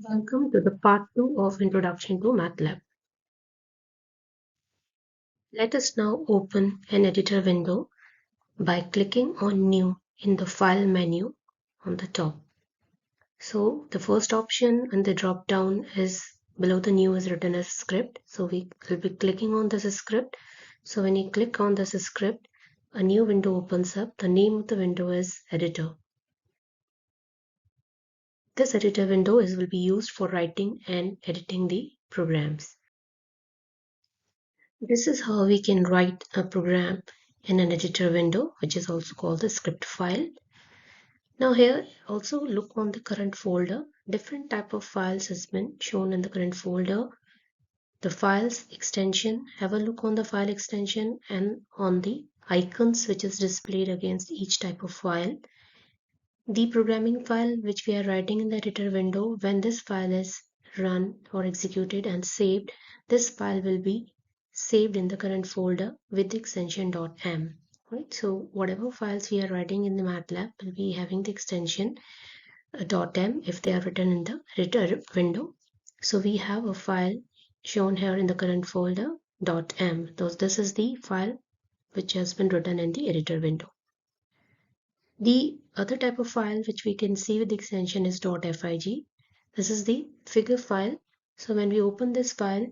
Welcome to the part 2 of Introduction to MATLAB. Let us now open an editor window by clicking on New in the File menu on the top. So the first option in the drop down is below the New is written as script. So we will be clicking on this script. So when you click on this script, a new window opens up. The name of the window is Editor. This editor window will be used for writing and editing the programs. This is how we can write a program in an editor window, which is also called the script file. Now here also look on the current folder. Different type of files has been shown in the current folder. The files extension, have a look on the file extension and on the icons which is displayed against each type of file. The programming file which we are writing in the editor window, when this file is run or executed and saved, this file will be saved in the current folder with the extension .m. Right? So whatever files we are writing in the MATLAB will be having the extension .m if they are written in the editor window. So we have a file shown here in the current folder .m. This is the file which has been written in the editor window. The other type of file which we can see with the extension is .fig. This is the figure file. So when we open this file,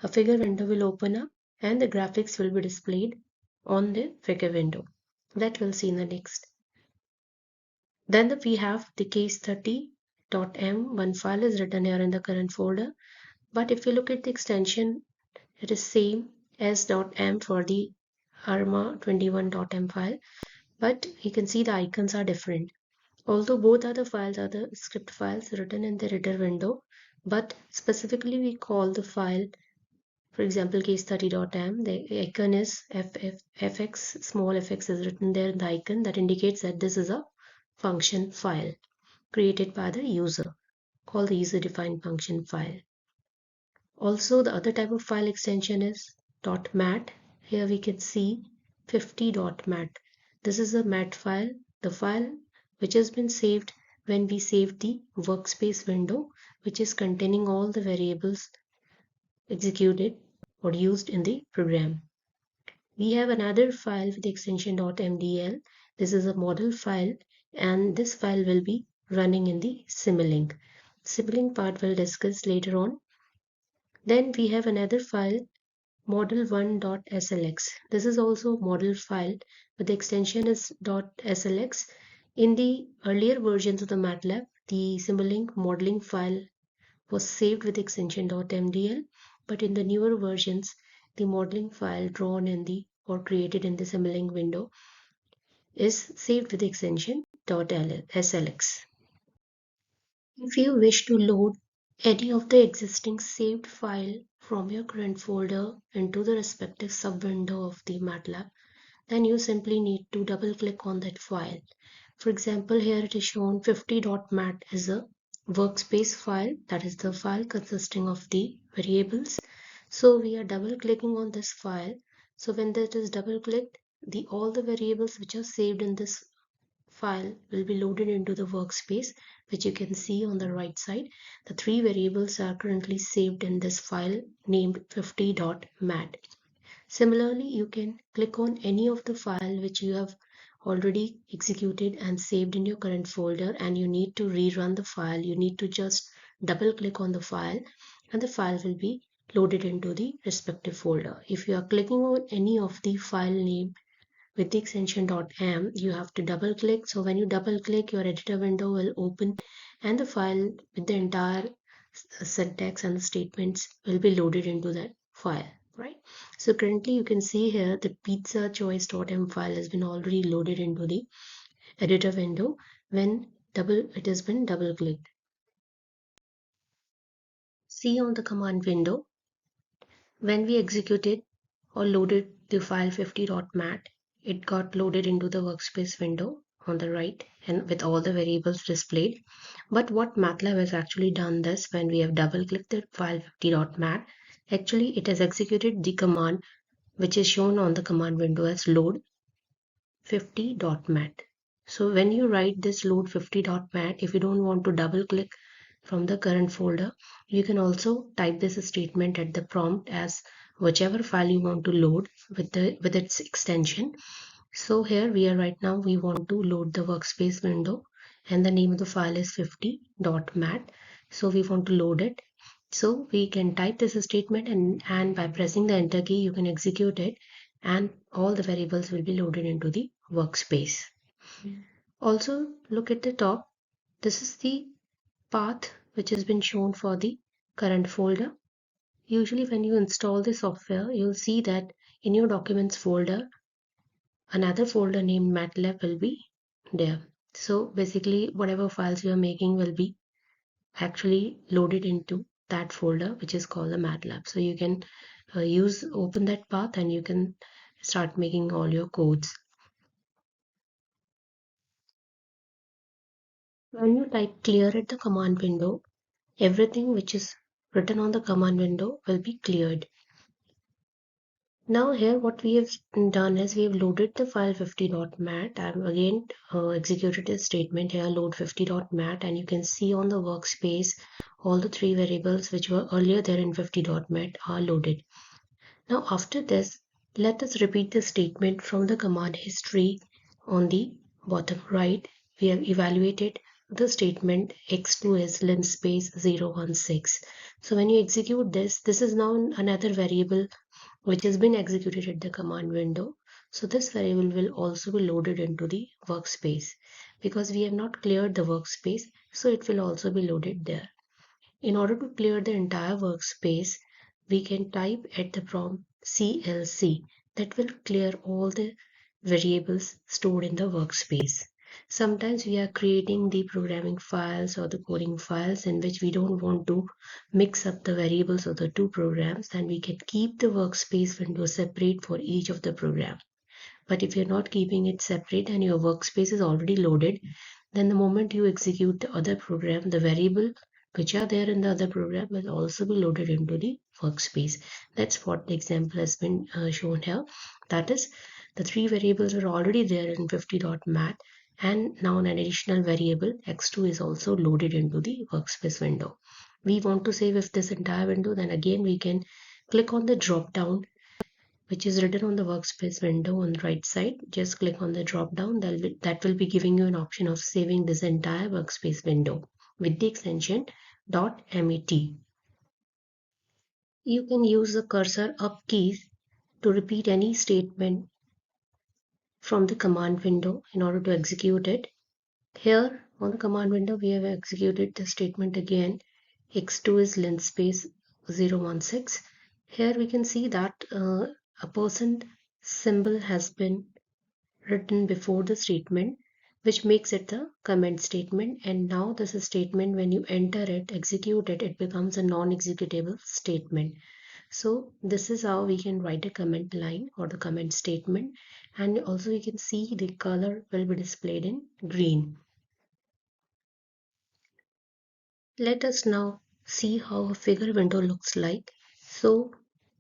a figure window will open up and the graphics will be displayed on the figure window. That we'll see in the next. Then we have the case30.m. One file is written here in the current folder. But if you look at the extension, it is same as .m for the arma21.m file. But you can see the icons are different. Although both are the files are the script files written in the editor window, but specifically we call the file, for example, case30.m, the icon is fx, small fx is written there in the icon that indicates that this is a function file created by the user, called the user-defined function file. Also, the other type of file extension is .mat. Here we can see 50.mat. This is a mat file, the file which has been saved when we saved the workspace window, which is containing all the variables executed or used in the program. We have another file with the extension .mdl. This is a model file and this file will be running in the Simulink. Simulink part we'll discuss later on. Then we have another file model1.slx. This is also a model file, but the extension is .slx. In the earlier versions of the MATLAB, the Simulink modeling file was saved with extension .mdl, but in the newer versions, the modeling file drawn in the or created in the Simulink window is saved with extension .slx. If you wish to load any of the existing saved file from your current folder into the respective sub-window of the MATLAB, then you simply need to double-click on that file. For example, here it is shown 50.mat is a workspace file, that is the file consisting of the variables. So we are double-clicking on this file. So when that is double-clicked, all the variables which are saved in this file will be loaded into the workspace, which you can see on the right side. The three variables are currently saved in this file named 50.mat. Similarly, you can click on any of the file which you have already executed and saved in your current folder and you need to rerun the file. You need to just double click on the file and the file will be loaded into the respective folder. If you are clicking on any of the file name with the extension .m, you have to double click. So when you double click, your editor window will open and the file with the entire syntax and the statements will be loaded into that file, right? So currently you can see here the pizza choice.m file has been already loaded into the editor window when it has been double clicked. See on the command window, when we executed or loaded the file 50.mat, it got loaded into the workspace window on the right and with all the variables displayed. But what MATLAB has actually done this when we have double clicked the file 50.mat, actually it has executed the command which is shown on the command window as load 50.mat. So when you write this load 50.mat, if you don't want to double click from the current folder. You can also type this statement at the prompt as whichever file you want to load with its extension. So here we are right now, we want to load the workspace window and the name of the file is 50.mat. So we want to load it. So we can type this statement and by pressing the enter key, you can execute it and all the variables will be loaded into the workspace. Also look at the top. This is the path which has been shown for the current folder. Usually when you install the software, you'll see that in your documents folder, another folder named MATLAB will be there. So basically whatever files you are making will be actually loaded into that folder which is called the MATLAB. So you can open that path and you can start making all your codes. When you type clear at the command window, everything which is written on the command window will be cleared. Now here what we have done is we have loaded the file 50.mat. I'm again executed a statement here, load 50.mat, and you can see on the workspace all the three variables which were earlier there in 50.mat are loaded. Now after this, let us repeat the statement from the command history on the bottom right. We have evaluated the statement x2 is linspace 016. So when you execute this, this is now another variable which has been executed at the command window. So this variable will also be loaded into the workspace. Because we have not cleared the workspace, so it will also be loaded there. In order to clear the entire workspace, we can type at the prompt CLC. That will clear all the variables stored in the workspace. Sometimes we are creating the programming files or the coding files in which we don't want to mix up the variables of the two programs, and we can keep the workspace window separate for each of the program. But if you're not keeping it separate and your workspace is already loaded, then the moment you execute the other program, the variable which are there in the other program will also be loaded into the workspace. That's what the example has been shown here. That is, the three variables are already there in 50.mat, and now an additional variable x2 is also loaded into the workspace window. We want to save if this entire window, then again we can click on the drop down which is written on the workspace window on the right side. Just click on the drop down. That will be giving you an option of saving this entire workspace window with the extension .mat. You can use the cursor up keys to repeat any statement from the command window in order to execute it. Here on the command window, we have executed the statement again. X2 is linspace 016. Here we can see that a percent symbol has been written before the statement, which makes it the comment statement. And now this is statement, when you enter it, execute it, it becomes a non-executable statement. So this is how we can write a comment line or the comment statement. And also you can see the color will be displayed in green. Let us now see how a figure window looks like. So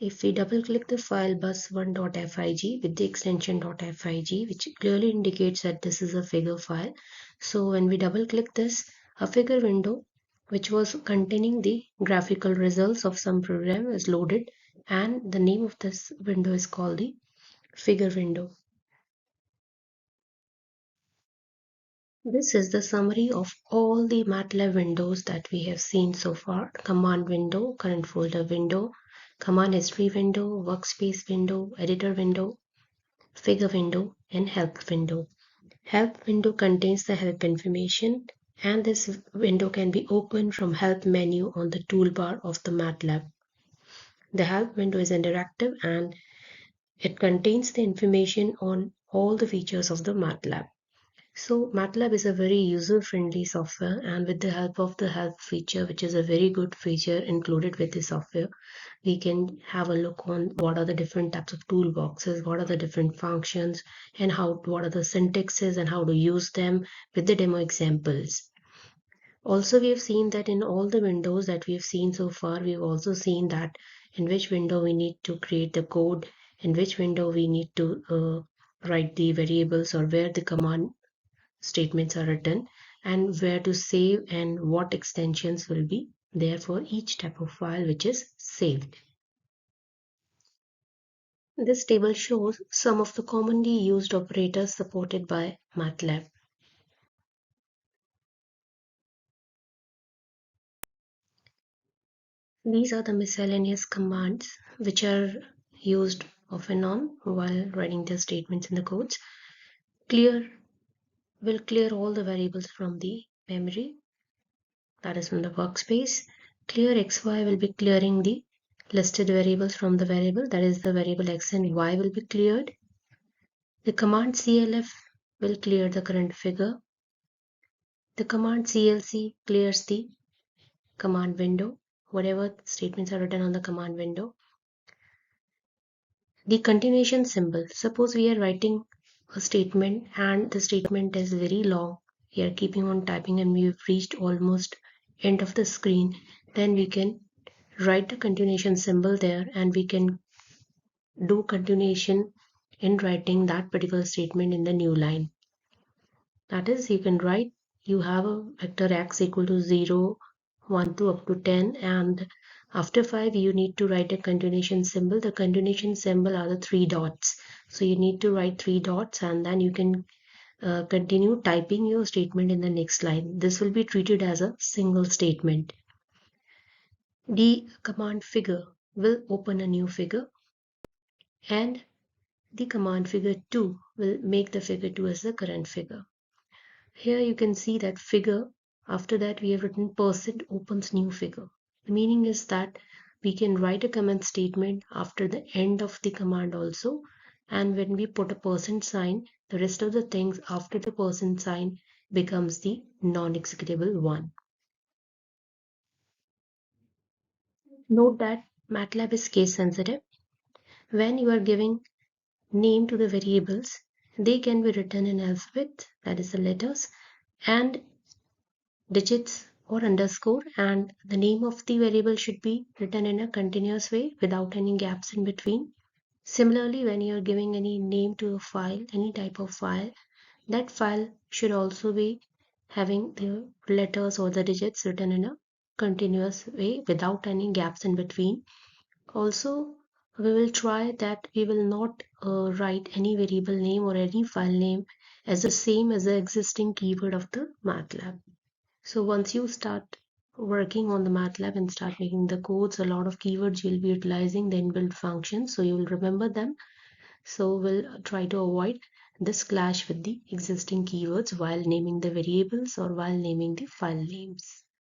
if we double click the file bus1.fig with the extension .fig, which clearly indicates that this is a figure file. So when we double click this, a figure window which was containing the graphical results of some program is loaded, and the name of this window is called the figure window. This is the summary of all the MATLAB windows that we have seen so far. Command window, current folder window, command history window, workspace window, editor window, figure window, and help window. Help window contains the help information, and this window can be opened from help menu on the toolbar of the MATLAB. The help window is interactive and it contains the information on all the features of the MATLAB. So MATLAB is a very user-friendly software, and with the help of the help feature, which is a very good feature included with the software, we can have a look on what are the different types of toolboxes, what are the different functions, and what are the syntaxes and how to use them with the demo examples. Also, we have seen that in all the windows that we have seen so far, we've also seen that in which window we need to create the code, in which window we need to write the variables or where the command statements are written. and where to save and what extensions will be there for each type of file which is saved. This table shows some of the commonly used operators supported by MATLAB. These are the miscellaneous commands which are used off and on while writing the statements in the codes. Clear will clear all the variables from the memory, that is from the workspace. Clear xy will be clearing the listed variables from the variable, that is the variable x and y will be cleared. The command clf will clear the current figure. The command clc clears the command window, whatever statements are written on the command window. The continuation symbol, suppose we are writing a statement and the statement is very long, we are keeping on typing and we have reached almost end of the screen, then we can write the continuation symbol there and we can do continuation in writing that particular statement in the new line. That is, you can write, you have a vector x equal to 0, 1 to up to 10, and after 5 you need to write a continuation symbol. The continuation symbol are the 3 dots. So you need to write 3 dots and then you can continue typing your statement in the next line. This will be treated as a single statement. The command figure will open a new figure and the command figure 2 will make the figure 2 as the current figure. Here you can see that figure, after that we have written percent opens new figure. The meaning is that we can write a command statement after the end of the command also, and when we put a percent sign, the rest of the things after the percent sign becomes the non-executable one. Note that MATLAB is case sensitive. When you are giving name to the variables, they can be written in alphabet, that is the letters, and digits or underscore, and the name of the variable should be written in a continuous way without any gaps in between. Similarly, when you are giving any name to a file, any type of file, that file should also be having the letters or the digits written in a continuous way without any gaps in between. Also, we will try that we will not write any variable name or any file name as the same as the existing keyword of the MATLAB. So once you start working on the MATLAB and start making the codes, a lot of keywords you'll be utilizing the inbuilt functions, so you will remember them. So we'll try to avoid this clash with the existing keywords while naming the variables or while naming the file names.